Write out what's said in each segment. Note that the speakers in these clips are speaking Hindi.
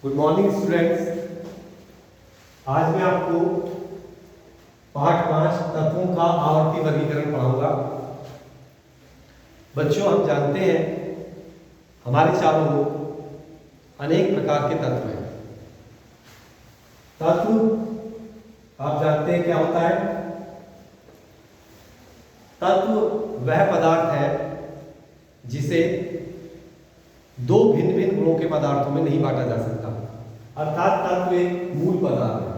Good morning students. आज मैं आपको पाठ 5 तत्वों का आवर्ती वर्गीकरण पढ़ाऊंगा। बच्चों, हम जानते हैं हमारे चारों ओर अनेक प्रकार के तत्व हैं। तत्व आप जानते हैं क्या होता है? तत्व वह पदार्थ है जिसे दो भिन्न भिन्न गुणों के पदार्थों में नहीं बांटा जा सकता, अर्थात तत्व एक मूल पदार्थ है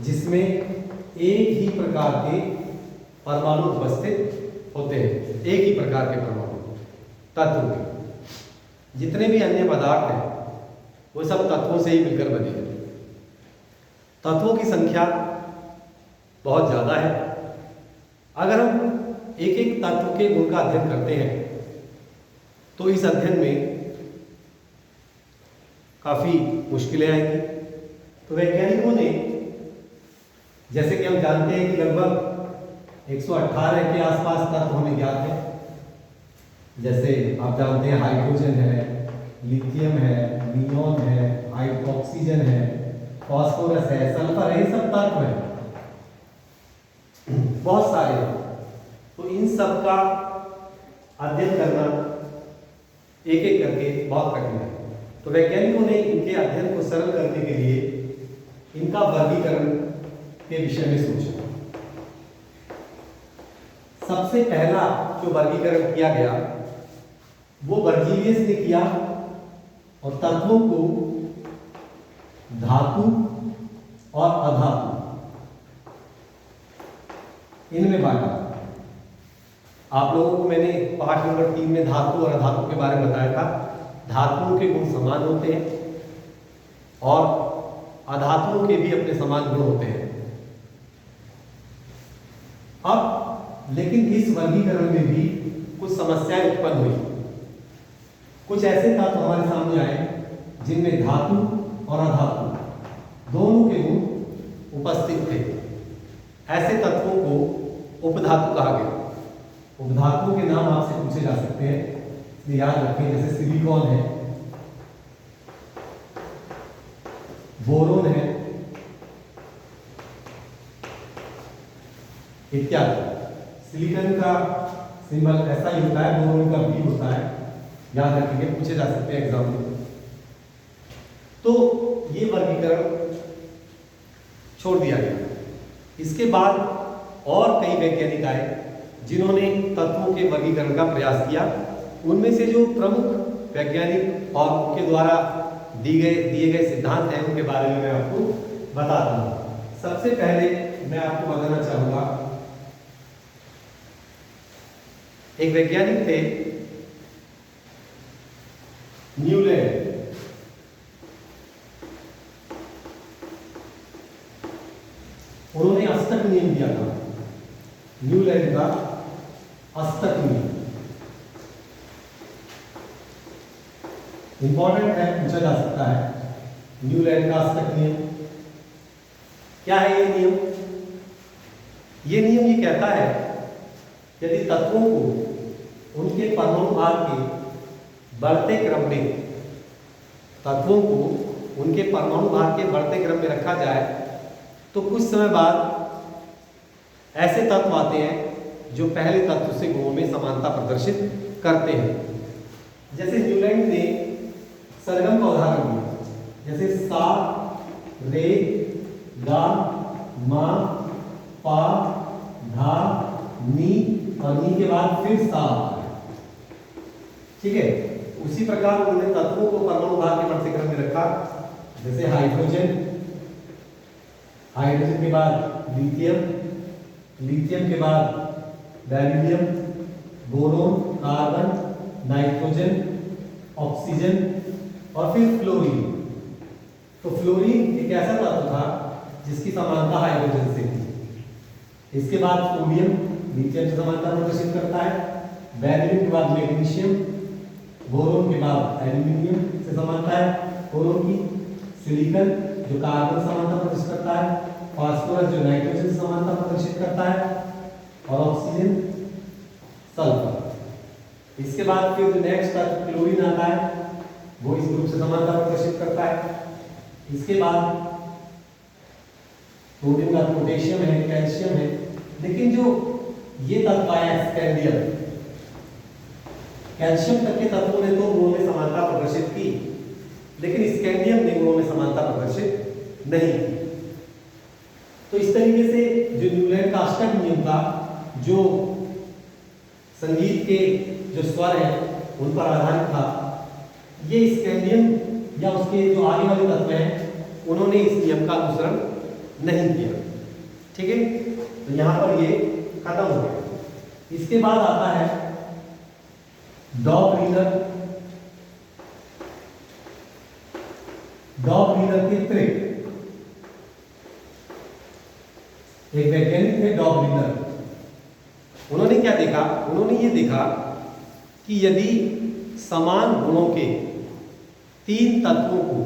जिसमें एक ही प्रकार के परमाणु उपस्थित होते हैं। एक ही प्रकार के परमाणु तत्व के जितने भी अन्य पदार्थ हैं वो सब तत्वों से ही मिलकर बने हैं। तत्वों की संख्या बहुत ज़्यादा है। अगर हम एक एक तत्व के गुण का अध्ययन करते हैं तो इस अध्ययन में काफ़ी मुश्किलें आएंगी। तो वैज्ञानिकों ने, जैसे कि हम जानते हैं कि लगभग 118 के आसपास तत्व हमें ज्ञात है। जैसे आप जानते हैं हाइड्रोजन है, लिथियम है, नियॉन है, ऑक्सीजन है, फास्फोरस है, सल्फर है, ये सब तत्व हैं, बहुत सारे हैं। तो इन सब का अध्ययन करना एक एक करके बहुत कठिन है। तो वैज्ञानिकों ने इनके अध्ययन को सरल करने के लिए इनका वर्गीकरण के विषय में सोचा। सबसे पहला जो वर्गीकरण किया गया वो वर्जीलियस ने किया और तत्वों को धातु और अधातु इनमें बांटा। आप लोगों को मैंने पाठ नंबर 3 में धातु और अधातु के बारे में बताया था। धातुओं के गुण समान होते हैं और अधातुओं के भी अपने समान गुण होते हैं। अब लेकिन इस वर्गीकरण में भी कुछ समस्याएं उत्पन्न हुई। कुछ ऐसे तत्व हमारे सामने आए जिनमें धातु और अधातु दोनों के गुण उपस्थित थे। ऐसे तत्वों को उपधातु कहा गया। उपधातुओं के नाम आपसे पूछे जा सकते हैं, इसलिए याद रखें। जैसे सिलिकॉन है, बोरोन है इत्यादि। सिलिकॉन का सिंबल ऐसा ही होता है, बोरोन का बी होता है, याद रखेंगे, पूछे जा सकते हैं एग्जाम में। तो ये वर्गीकरण छोड़ दिया गया। इसके बाद और कई वैज्ञानिक आए जिन्होंने तत्वों के वर्गीकरण का प्रयास किया। उनमें से जो प्रमुख वैज्ञानिक और उनके द्वारा दिए गए सिद्धांत हैं उनके बारे में मैं आपको बताता हूँ। सबसे पहले मैं आपको बताना चाहूँगा, एक वैज्ञानिक थे न्यूलैंड। उन्होंने अष्टक नियम दिया था, न्यूलैंड का अष्टक नियम। इंपॉर्टेंट है, पूछा जा सकता है। न्यूलैंड का अष्टक नियम क्या है? ये नियम ये कहता है यदि तत्वों को उनके परमाणु भार के बढ़ते क्रम में, तत्वों को उनके परमाणु भार के बढ़ते क्रम में रखा जाए तो कुछ समय बाद ऐसे तत्व आते हैं जो पहले तत्व से गुणों में समानता प्रदर्शित करते हैं। जैसे न्यूलैंड ने सरगम का उदाहरण दिया, जैसे सा, रे, गा, मा, पा, धा, नी और नी के बाद फिर सा। ठीक है, उसी प्रकार उन्होंने तत्वों को परमाणु भार के बढ़ते क्रम में रखा। जैसे हाइड्रोजन, हाइड्रोजन के बाद लिथियम, लिथियम के बाद beryllium, boron, carbon, nitrogen, oxygen और फिर फ्लोरीन। तो फ्लोरीन एक ऐसा तत्व था जिसकी समानता हाइड्रोजन से थी। इसके बाद सोडियम लिथियम से समानता प्रदर्शित करता है। बेरिलियम के बाद मैग्नीशियम, बोरोन के बाद एल्यूमिनियम से समानता है बोरोन की। सिलिकॉन जो कार्बन समानता प्रदर्शित करता है, फास्फोरस जो नाइट्रोजन से समानता प्रदर्शित करता है और ऑक्सीजन सल्फर। इसके बाद फिर नेक्स्ट क्लोरीन आता है। वो इस ग्रुप से समानता प्रदर्शित करता है। इसके बाद सोडियम का पोटेशियम है, कैल्शियम है, लेकिन जो ये तत्व आया स्कैंडियम, कैल्शियम तक के तत्वों ने तो गुणों में समानता प्रदर्शित की, लेकिन स्कैंडियम ने गुणों में समानता प्रदर्शित नहीं की। तो इस तरीके से जो न्यूलैंड का अष्टक नियम था, जो संगीत के जो स्वर हैं उन पर आधारित था, ये स्कैंडियम या उसके जो आगे वाले तत्व हैं उन्होंने इस नियम का अनुसरण नहीं किया। ठीक है, तो यहां पर ये खत्म हो गया। इसके बाद आता है डॉबरीनर। डॉबरीनर के त्रिक, एक वैज्ञानिक थे डॉबरीनर। उन्होंने क्या देखा? उन्होंने ये देखा कि यदि समान गुणों के 3 तत्वों को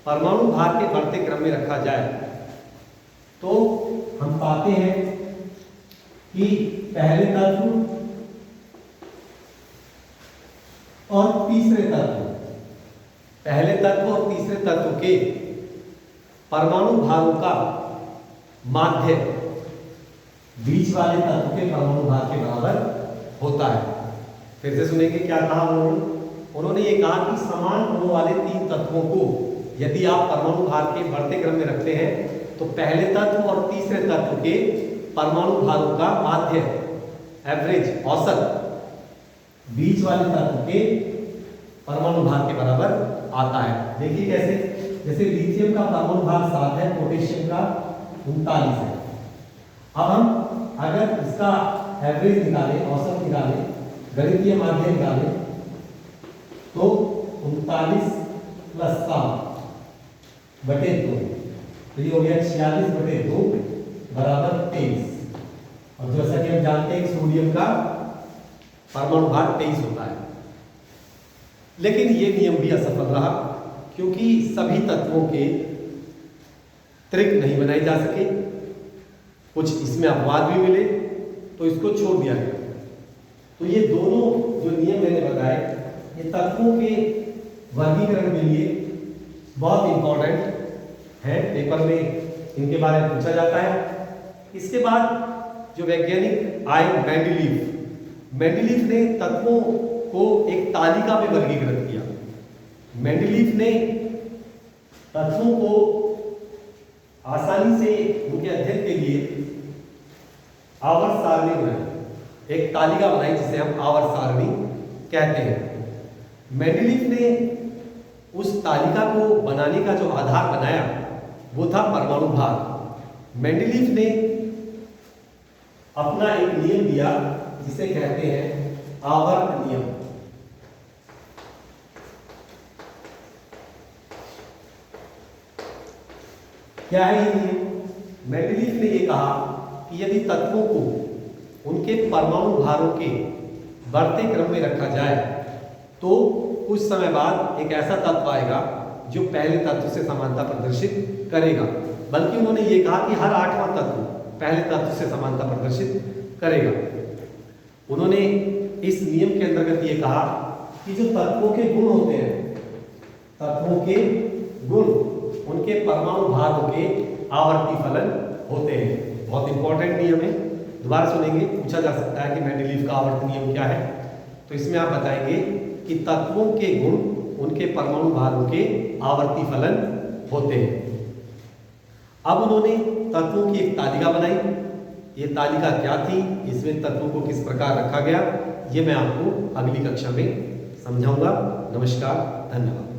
परमाणु भार के बढ़ते क्रम में रखा जाए तो हम पाते हैं कि पहले तत्व और तीसरे तत्व, पहले तत्व और तीसरे तत्व के परमाणु भारों का माध्य बीच वाले तत्व के परमाणु भार के बराबर होता है। फिर से सुनेंगे क्या कहा उन्होंने ये कहा कि समान गुणों वाले 3 तत्वों को यदि आप परमाणु भार के बढ़ते क्रम में रखते हैं तो पहले तत्व और तीसरे तत्व के परमाणु भारों का माध्य, एवरेज, औसत बीच वाले तत्व के परमाणु भार के बराबर आता है। देखिए कैसे, जैसे लिथियम का परमाणु भार 7 है, पोटेशियम का 39 है। अब हम अगर इसका एवरेज निकालें, औसत निकालें, गणितीय माध्य निकालें तो 39 + 7/2, तो ये हो गया 46/2 बराबर 23। और जैसा कि हम जानते हैं सोडियम का परमाणु भार 23 होता है। लेकिन ये नियम भी असफल रहा क्योंकि सभी तत्वों के त्रिक नहीं बनाए जा सके, कुछ इसमें अपवाद भी मिले, तो इसको छोड़ दिया गया। तो ये दोनों जो नियम मैंने बताए, ये तत्वों के वर्गीकरण के लिए बहुत इंपॉर्टेंट है, पेपर में इनके बारे में पूछा जाता है। इसके बाद जो वैज्ञानिक आए मेंडलीफ ने तत्वों को एक तालिका में वर्गीकृत किया। मेंडलीफ ने तत्वों को आसानी से उनके अध्ययन के लिए आवर्त सारणी बनाई, एक तालिका बनाई जिसे हम आवर्त सारणी कहते हैं। मेंडलीफ ने उस तालिका को बनाने का जो आधार बनाया वो था परमाणु भार। मेंडलीफ ने अपना एक नियम दिया जिसे कहते हैं आवर्त नियम। क्या है ये नियम? मेंडलीफ ने ये कहा कि यदि तत्वों को उनके परमाणु भारों के बढ़ते क्रम में रखा जाए तो कुछ समय बाद एक ऐसा तत्व आएगा जो पहले तत्व से समानता प्रदर्शित करेगा। बल्कि उन्होंने ये कहा कि हर 8वां तत्व पहले तत्व से समानता प्रदर्शित करेगा। उन्होंने इस नियम के अंतर्गत ये कहा कि जो तत्वों के गुण होते हैं, तत्वों के गुण उनके परमाणु भारों के आवर्ती फलन होते हैं। बहुत इंपॉर्टेंट नियम है, दोबारा सुनेंगे, पूछा जा सकता है कि मेंडलीफ का आवर्त नियम क्या है। तो इसमें आप बताएंगे कि तत्वों के गुण उनके परमाणु भारों के आवर्ती फलन होते हैं। अब उन्होंने तत्वों की एक तालिका बनाई। ये तालिका क्या थी, इसमें तत्वों को किस प्रकार रखा गया, ये मैं आपको अगली कक्षा में समझाऊंगा। नमस्कार, धन्यवाद।